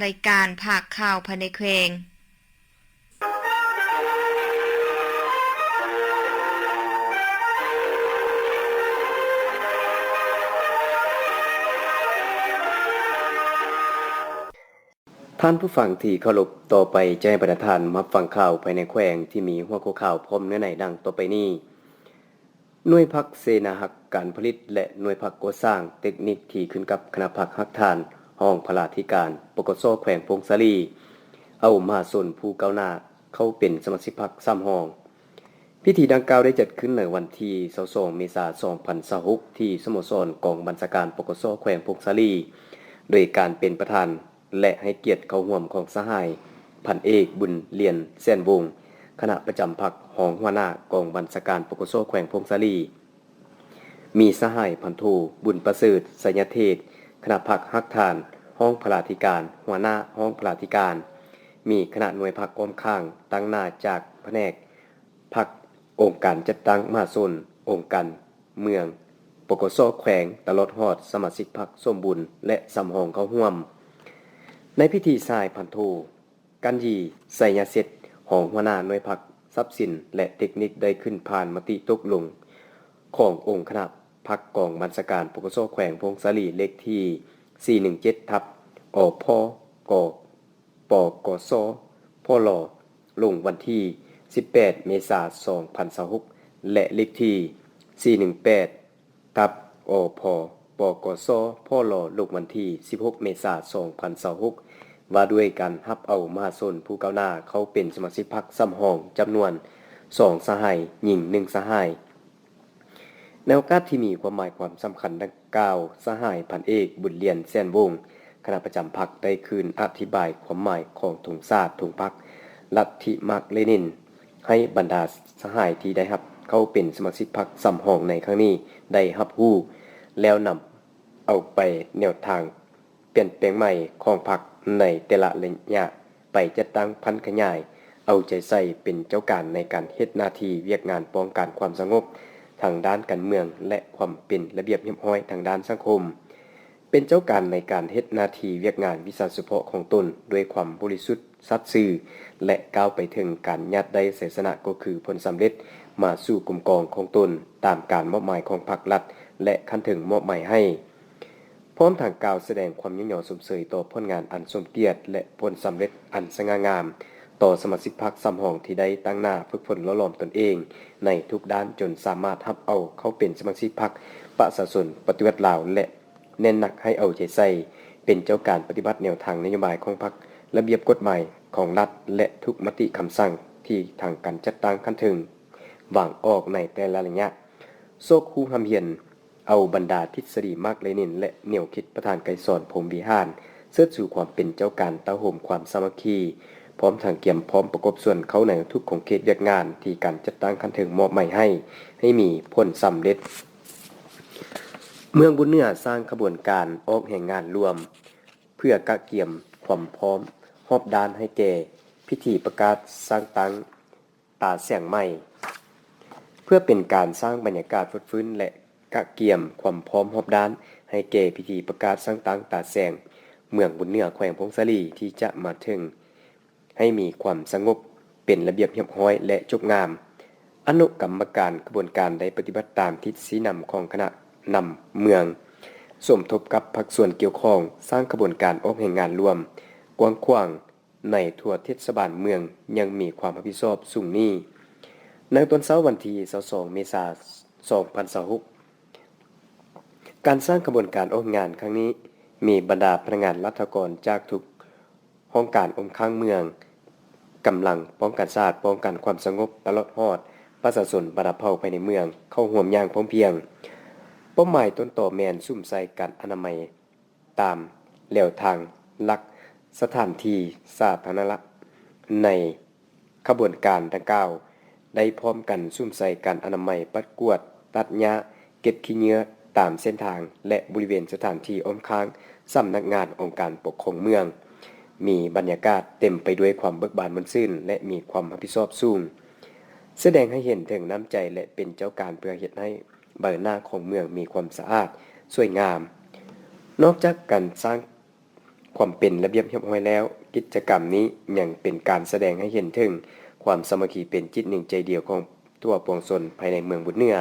รายการภาคข่าวภายในแขวงท่านผู้ฟังที่เคารพต่อไปจะให้ประธานมาฟังข่าวภายในแขวงที่มีหัวข้อข่าวพร้อมเนื้อในดังต่อไปนี้หน่วยพักเสนาหักการผลิตและหน่วยพักก่อสร้างเทคนิคที่ขึ้นกับคณะพักฮักทานห้องพลาธิการปกสแขวงพงศาลีเอามาส่วนผู้ก้าวหน้าเข้าเป็นสมาชิกพรรค3ห้องพิธีดังกล่าวได้จัดขึ้นในวันที่22เมษายน2026ที่สโมสรกองบัญชาการปกสแขวงพงศาลีโดยการเป็นประธานและให้เกียรติเข้าร่วมของสหายพันเอกบุญเลียนแสนวงศ์คณะประจำพรรครองหัวหน้ากองบัญชาการปกสแขวงพงศาลีมีสหายพันโทบุญประเสริฐสัญญเทศคณะพรรคฮักทานห้องพลาธิการหัวหน้าห้องพลาธิการมีคณะหน่วยพรรคอ้อมข้างตั้งหน้าจากแผนกพรรคองค์การจัดตั้งมหาชนองค์การเมืองปกสแขวงตลอดฮอดสมาชิกพรรคสมบุญและสำหองเข้าร่วมในพิธีทรายพันโทกันยีไสยเสร็จของหัวหน้าหน่วยพรรคทรัพย์สินและเทคนิคได้ขึ้นผ่านมติตกลงขององค์คณะพรรคกองบัญชาการปกสแขวงพงศาลีเลขที่417ทับอพกปกสพลลงวันที่18เมษายน2026และเลขที่418ทับอพปกสพลลงวันที่16เมษายน2026ว่าด้วยการรับเอามหาชนผู้ก้าวหน้าเข้าเป็นสมาชิกพรรค3ห้องจำนวน2สหายหญิง1สหายในโอกาสที่มีความหมายความสำคัญดังกล่าวสหายพันเอกบุญเลียนแสนวงศ์คณะประจำพรรคได้คืนอธิบายความหมายของธงชาติธงพรรคลัทธิมาร์กเลนินให้บรรดาสหายที่ได้รับเข้าเป็นสมาชิกพรรค3ห้องในครั้งนี้ได้รับรู้แล้วนำเอาไปแนวทางเปลี่ยนแปลงใหม่ของพรรคในแต่ละระยะไปจัดตั้งพันขยายเอาใจใส่เป็นเจ้าการในการเฮ็ดหน้าที่เวียกงานป้องกันความสงบทางด้านการเมืองและความเป็นระเบียบเรียบร้อยทางด้านสังคมเป็นเจ้าการในการเฮ็ดหน้าที่เวียกงานวิชาเฉพาะของตนด้วยความบริสุทธิ์สัตย์ซื่อและก้าวไปถึงการยัดได้ชัยชนะก็คือผลสำเร็จมาสู่กลุ่มกองของตนตามการมอบหมายของพรรครัฐและคันถึงมอบหมายให้พร้อมทางกล่าวแสดงความยินยอสมเสยต่อผลงานอันสมเกียรติและผลสำเร็จอันสง่างามต่อสมาชิกพรรค3ห้องที่ได้ตั้งหน้าฝึกฝนหล่อหลอมตนเองในทุกด้านจนสามารถรับเอาเข้าเป็นสมาชิกพรรคประชาชนปฏิวัติลาวและเน้นหนักให้เอาใจใส่เป็นเจ้าการปฏิบัติแนวทางนโยบายของพรรคระเบียบกฎหมายของรัฐและทุกมติคำสั่งที่ทางการจัดตั้งคันถึงวางออกในแต่ละระยะโซกคูหำเหียนเอาบรรดาทฤษฎีมาร์กเลนินและแนวคิดประธานไกรสอนพรหมวิหารเสื้อสู่ความเป็นเจ้าการเต้าห่มความสามัคคีพร้อมทางเกี่ยมพร้อมประกบส่วนเข้าในทุกของเขตเวียกงานที่การจัดตั้งคันถึงมอบหมายให้มีผลสำเร็จเมืองบุญเหนือสร้างขบวนการออกแห่งงานรวมเพื่อกะเกี่ยมความพร้อมรอบด้านให้แก่พิธีประกาศสร้างตั้งตาแสงใหม่เพื่อเป็นการสร้างบรรยากาศฟดฟื้นและกะเกี่ยมความพร้อมรอบด้านให้แก่พิธีประกาศสร้างตั้งตาแสงเมืองบุญเหนือแขวงพงศาลีที่จะมาถึงให้มีความสงบเป็นระเบียบเรียบร้อยและจบงามอนุกรรมการกระบวนการได้ปฏิบัติตามทิศชี้นำของคณะนำเมืองสมทบกับภาคส่วนเกี่ยวข้องสร้างกระบวนการออกแห่งงานรวมกว้างขวางในทั่วเทศบาลเมืองยังมีความรับผิดชอบสูงนี้ในตอนเช้าวันที่22เมษายน2026การสร้างกระบวนการออกงานครั้งนี้มีบรรดาพนักงานรัฐกรจากทุกห้องการข้างเมืองกำลังป้องกันชาติป้องกันความสงบตลอดฮอดประชาชนบรรดาเผ่าภายในเมืองเข้าร่วมอย่างพร้อมเพรียงเป้าหมายต้นต่อแมนซุ่มใส่กันอนามัยตามแนวทางหลักสถานที่สาธารณะในขบวนการดังกล่าวได้พร้อมกันซุ่มใส่กันอนามัยปัดกวดตัดหญ้าเก็บขี้เหงื่อตามเส้นทางและบริเวณสถานที่อ้อมค้างสำนักงานองค์การปกครองเมืองมีบรรยากาศเต็มไปด้วยความเบิกบานม่วนซื่นและมีความรับผิดชอบสูงแสดงให้เห็นถึงน้ำใจและเป็นเจ้าการเพื่อเฮ็ดให้ใบหน้าของเมืองมีความสะอาดสวยงามนอกจากการสร้าง ความเป็นระเบียบเรียบร้อยแล้ว กิจกรรมนี้ยังเป็นการแสดงให้เห็นถึงความสามัคคีเป็นจิตหนึ่งใจเดียวของทั่วปวงชนภายในเมืองบุญเหนือ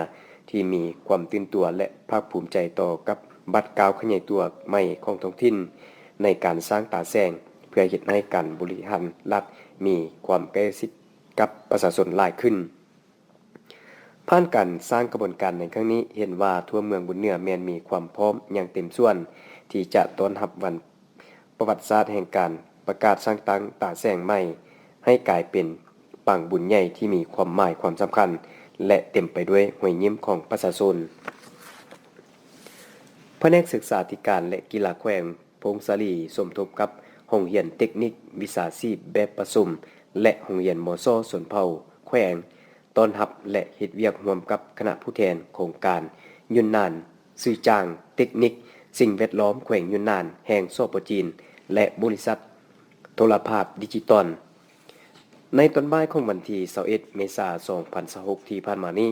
ที่มีความตื่นตัวและภาคภูมิใจต่อกับบัดกาวขยายตัวใหม่ของท้องถิ่นในการสร้างตาแสงเพื่อเฮ็ดให้การบริหารรัฐมีความใกล้ชิดกับประชาชนหลายขึ้นผ่านการสร้างกระบวนการในครั้งนี้เห็นว่าทั่วเมืองบุญเหนือแม้นมีความพร้อมอย่างเต็มส่วนที่จะต้อนรับวันประวัติศาสตร์แห่งการประกาศสร้างตั้งตาแสงใหม่ให้กลายเป็นปังบุญใหญ่ที่มีความหมายความสำคัญและเต็มไปด้วยรอยยิ้มของประชาชนแผนกศึกษาธิการและกีฬาแขวงพงศาลีสมทบกับโรงเรียนเทคนิควิชาชีพแบบประสุมและโรงเรียนมซสวนเผ่าแขวงต้อนรับและเฮ็ดเวียกร่วมกับคณะผู้แทนโครงการยุนนานซื่อจางเทคนิคสิ่งแวดล้อมแขวงยุนนานแห่งสปจีนและบริษัทโทรภาพดิจิตอลในตอนบ่ายของวันที่21เมษายน2026ที่ผ่านมานี้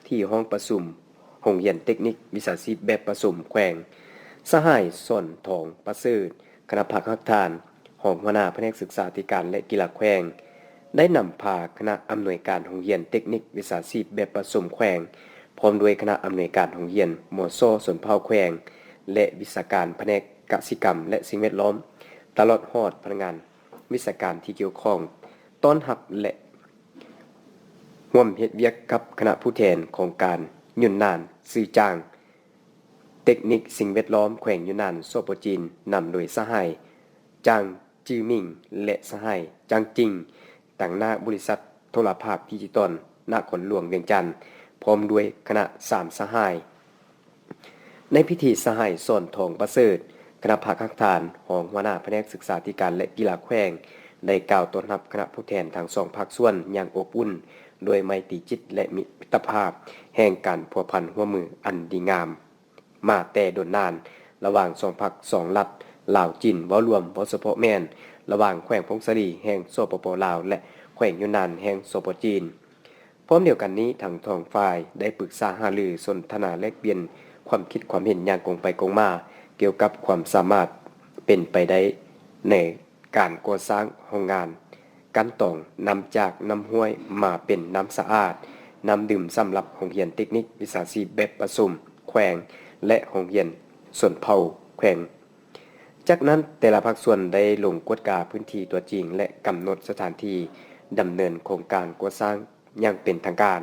ที่ห้องประชุมโรงเรียนเทคนิควิชาชีพแบบประสุมแขวงสหายส่วนทองประเสริฐคณะผักฮักทานรองหัวหน้าแผนกศึกษาธิการและกีฬาแขวงได้นำพาคณะอำนวยการโรงเรียนเทคนิควิชาชีพแบบประสุมแขวงพร้อมด้วยคณะอำนวยการโรงเรียนมซสวนเผ่าแขวงและวิชาการแผนกกสิกรรมและสิ่งแวดล้อมตลอดฮอดพนักงานวิชาการที่เกี่ยวข้องต้อนรับและร่วมเฮ็ดเวียกกับคณะผู้แทนโครงการยุนนานซื่อจางเทคนิคสิ่งแวดล้อมแขวงยุนนานโซโปจีนนำโดยสหายจางจือมิงและสหายจางจิงต่างหน้าบริษัทโทรภาพดิจิตอลณขนหลวงเวียงจันทน์พร้อมด้วยคณะ3สหายในพิธีสหายส่วนทองประเสริฐคณะภาคฮักทานรองหัวหน้าแผนกศึกษาธิการและกีฬาแขวงได้กล่าวต้อนรับคณะผู้แทนทั้ง2ภาคส่วนอย่างอบอุ่นโดยไมตรีจิตและมิตรภาพแห่งการพัวพันร่วมมืออันดีงามมาแต่โดนนานระหว่าง2ภาค2รัฐลาวจีนเว้ารวมบ่เฉพาะแม่นระหว่างแขวงพงศาลีแห่งสปปลาวและแขวงยุนนานแห่งสปจีนพร้อมเดียวกันนี้ทั้งทองฝ่ายได้ปรึกษาหารือสนทนาแลกเปลี่ยนความคิดความเห็นอย่างกงไปกงมาเกี่ยวกับความสามารถเป็นไปได้ในการก่อสร้างโรงงานการต้องนำจากน้ำห้วยมาเป็นน้ำสะอาดน้ำดื่มสำหรับโรงเรียนเทคนิควิชาชีพแบบประสุมแขวงและโรงเรียนส่วนเผ่าแขวงจากนั้นแต่ละภาคส่วนได้ลงกวดกาพื้นที่ตัวจริงและกำหนดสถานที่ดำเนินโครงการก่อสร้างอย่างเป็นทางการ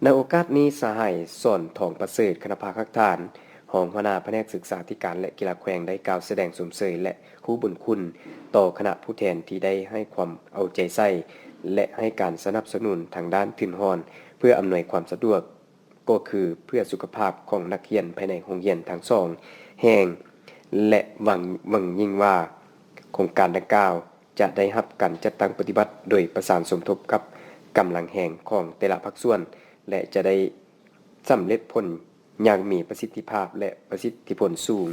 ในโอกาสนี้สหายส่วนทองประเสริฐคณะภาคฮักทานรองหัวหน้าแผนกศึกษาธิการและกีฬาแขวงได้กล่าวแสดงสมเสยและคู่บุญคุณต่อคณะผู้แทนที่ได้ให้ความเอาใจใส่และให้การสนับสนุนทางด้านถิ่นฮอนเพื่ออำนวยความสะดวกก็คือเพื่อสุขภาพของนักเรียนภายในโรงเรียนทั้งสองแห่งและหวังยิ่งว่าโครงการดังกล่าวจะได้รับการจัดตั้งปฏิบัติโดยประสานสมทบกับกำลังแห่งของแต่ละภาคส่วนและจะได้สำเร็จผลอย่างมีประสิทธิภาพและประสิทธิผลสูง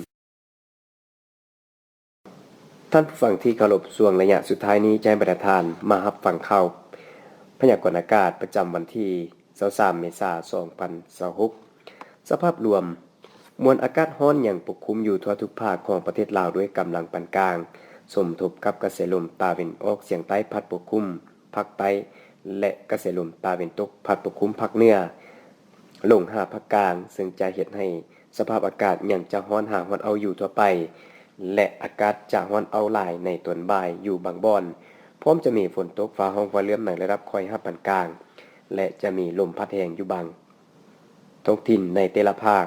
ท่านผู้ฟังที่เคารพช่วงระยะสุดท้ายนี้จะให้ประธานมารับฟังข่าวพยากรณ์อากาศประจำวันที่23เมษายน2026สภาพรวมมวลอากาศร้อนยังปกคลุมอยู่ทั่วทุกภาคของประเทศลาวด้วยกำลังปานกลางสมทบกับกระแสลมตะวันออกเฉียงใต้พัดปกคลุมภาคใต้และกระแสลมตะวันตกพัดปกคลุมภาคเหนือลงหาภาคกลางซึ่งจะเฮ็ดให้สภาพอากาศยังจะร้อนหาร้อนเอาอยู่ทั่วไปและอากาศจะร้อนเอาหลายในตอนบ่ายอยู่บางบ่อนพร้อมจะมีฝนตกฟ้าร้องฟ้าเหลื่อมในระดับค่อยฮับปานกลางและจะมีลมพัดแรงอยู่บางท้องถิ่นในแต่ละภาค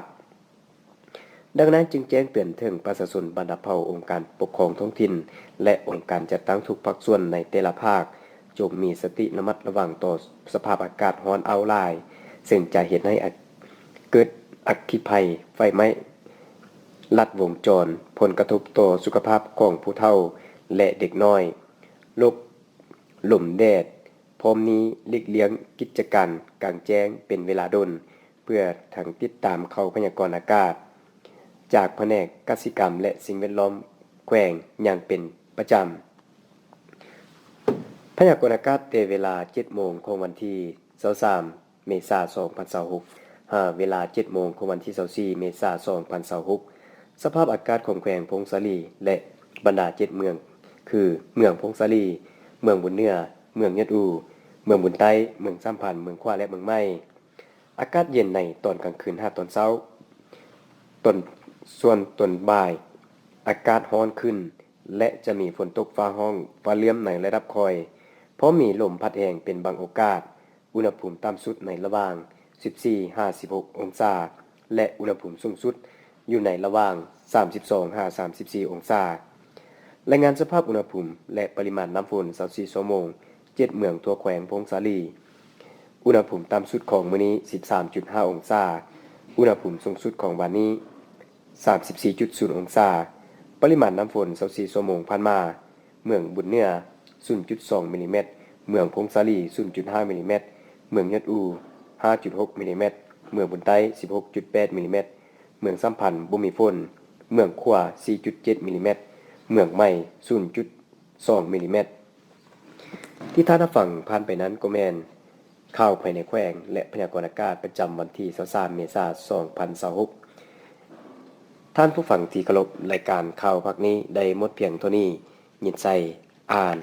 ดังนั้นจึงแจ้งเตือนถึงประชาชนบรรดาเผ่าองค์การปกครองท้องถิ่นและองค์การจัดตั้งทุกภาคส่วนในแต่ละภาคจงมีสติระมัดระวังต่อสภาพอากาศร้อนเอาหลายซึ่งจะเฮ็ดให้เกิดอัคคีภัยไฟไหม้ลัดวงจรผลกระทบต่อสุขภาพของผู้เฒ่าและเด็กน้อยโรคลมแดดพร้อมนี้หลีกเลี่ยงกิจการกลางแจ้งเป็นเวลาดนเพื่อทางติดตามเข้าพยากรณ์อากาศจากแผนกกสิกรรมและสิ่งแวดล้อมแขวงอย่างเป็นประจำพยากรณ์อากาศแต่เวลา 7 โมงของวันที่23เมษายน2026เวลา 7 โมงของวันที่24เมษายน2026 สภาพอากาศของแขวงพงศาลีและบรรดา7เมืองคือเมืองพงศาลีเมืองบุญเหนือเมืองยะอูเมืองบุญใต้เมืองซ้ำพันธ์เมืองขวาและเมืองไม้อากาศเย็นในตอนกลางคืนตอนเช้าส่วนตอนบ่ายอากาศร้อนขึ้นและจะมีฝนตกฟ้าห้องฟ้าเหลี่ยมในระดับคอยเพราะมีลมพัดแรงเป็นบางโอกาสอุณหภูมิต่ำสุดในระหว่าง 14-56 องศาและอุณหภูมิสูงสุดอยู่ในระหว่าง 32-34 องศารายงานสภาพอุณหภูมิและปริมาณน้ำฝน24ชั่วโมง7เมืองทั่วแขวงพงศาลีอุณหภูมิต่ำสุดของมื้อนี้ 13.5 องศาอุณหภูมิสูงสุดของวันนี้ 34.0 องศาปริมาณน้ำฝน24ชั่วโมงผ่านมาเมืองบุญเหนือ 0.2 มิลลิเมตรเมืองพงศาลี 0.5 มิลลิเมตรเมืองยะอู 5.6 มิลลิเมตรเมืองบุญใต้ 16.8 มิลลิเมตรเมืองซ้ำพันธ์บ่มีฝนเมืองขวา 4.7 มิลลิเมตรเมืองใหม่ 0.2 มิลลิเมตรที่ท่านฟังผ่านไปนั้นก็แม่นข่าวภายในแขวงและพยากรณ์อากาศประจำวันที่23เมษายน 2026ท่านผู้ฟังที่เคารพรายการข่าวภาคนี้ได้หมดเพียงเท่านี้ยินใส่อ่าน